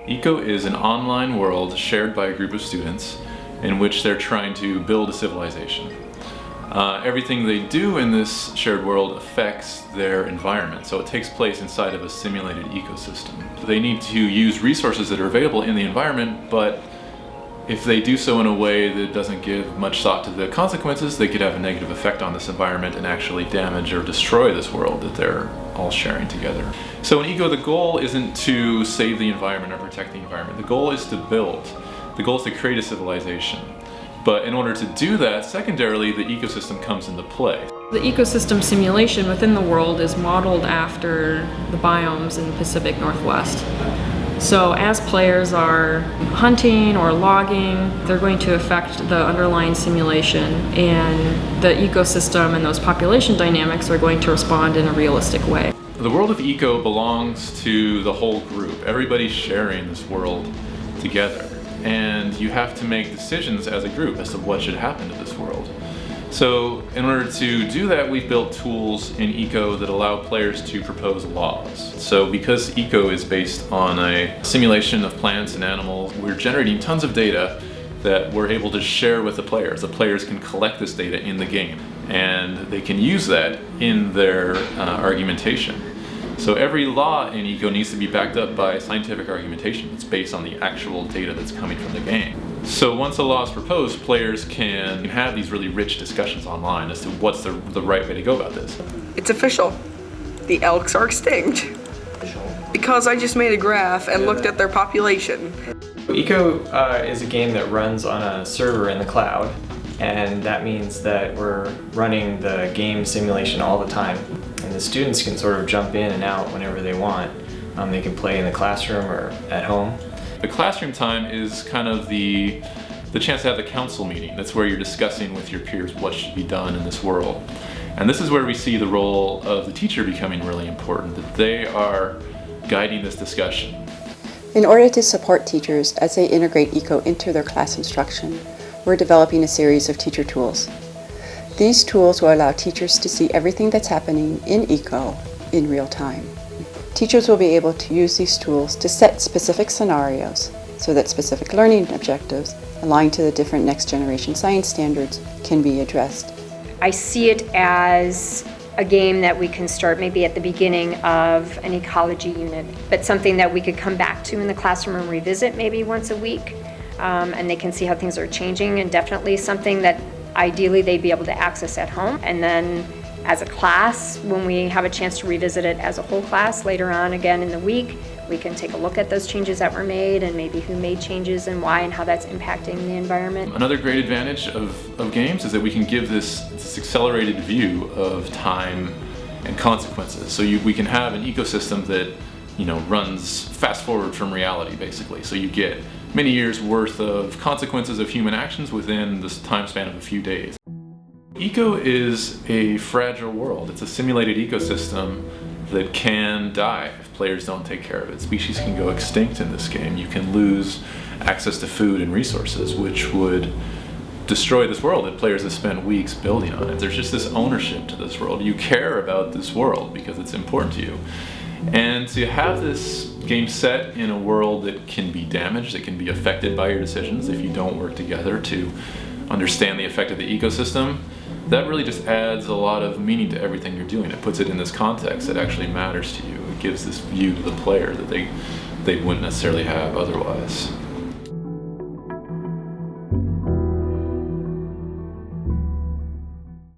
Eco is an online world shared by a group of students in which they're trying to build a civilization. Everything they do in this shared world affects their environment, so it takes place inside of a simulated ecosystem. They need to use resources that are available in the environment, but if they do so in a way that doesn't give much thought to the consequences, they could have a negative effect on this environment and actually damage or destroy this world that they're all sharing together. So in Eco, the goal isn't to save the environment or protect the environment. The goal is to build. The goal is to create a civilization. But in order to do that, secondarily, the ecosystem comes into play. The ecosystem simulation within the world is modeled after the biomes in the Pacific Northwest. So as players are hunting or logging, they're going to affect the underlying simulation, and the ecosystem and those population dynamics are going to respond in a realistic way. The world of Eco belongs to the whole group. Everybody's sharing this world together. And you have to make decisions as a group as to what should happen to this world. So in order to do that, we've built tools in Eco that allow players to propose laws. So because Eco is based on a simulation of plants and animals, we're generating tons of data that we're able to share with the players. The players can collect this data in the game, and they can use that in their argumentation. So every law in Eco needs to be backed up by scientific argumentation that's based on the actual data that's coming from the game. So once a law is proposed, players can have these really rich discussions online as to what's the right way to go about this. It's official. The elks are extinct. Because I just made a graph and looked at their population. Eco is a game that runs on a server in the cloud, and that means that we're running the game simulation all the time. And the students can sort of jump in and out whenever they want. They can play in the classroom or at home. The classroom time is kind of the chance to have the council meeting. That's where you're discussing with your peers what should be done in this world. And this is where we see the role of the teacher becoming really important, that they are guiding this discussion. In order to support teachers as they integrate Eco into their class instruction, we're developing a series of teacher tools. These tools will allow teachers to see everything that's happening in Eco in real time. Teachers will be able to use these tools to set specific scenarios so that specific learning objectives aligned to the different next generation science standards can be addressed. I see it as a game that we can start maybe at the beginning of an ecology unit, but something that we could come back to in the classroom and revisit maybe once a week, and they can see how things are changing, and definitely something that ideally they'd be able to access at home. And then as a class, when we have a chance to revisit it as a whole class later on again in the week, we can take a look at those changes that were made and maybe who made changes and why and how that's impacting the environment. Another great advantage of games is that we can give this accelerated view of time and consequences. So we can have an ecosystem that runs fast forward from reality, basically. So you get many years worth of consequences of human actions within this time span of a few days. Eco is a fragile world. It's a simulated ecosystem that can die if players don't take care of it. Species can go extinct in this game. You can lose access to food and resources, which would destroy this world that players have spent weeks building on it. There's just this ownership to this world. You care about this world because it's important to you. And to have this game set in a world that can be damaged, that can be affected by your decisions if you don't work together to understand the effect of the ecosystem, that really just adds a lot of meaning to everything you're doing. It puts it in this context that actually matters to you. It gives this view to the player that they wouldn't necessarily have otherwise.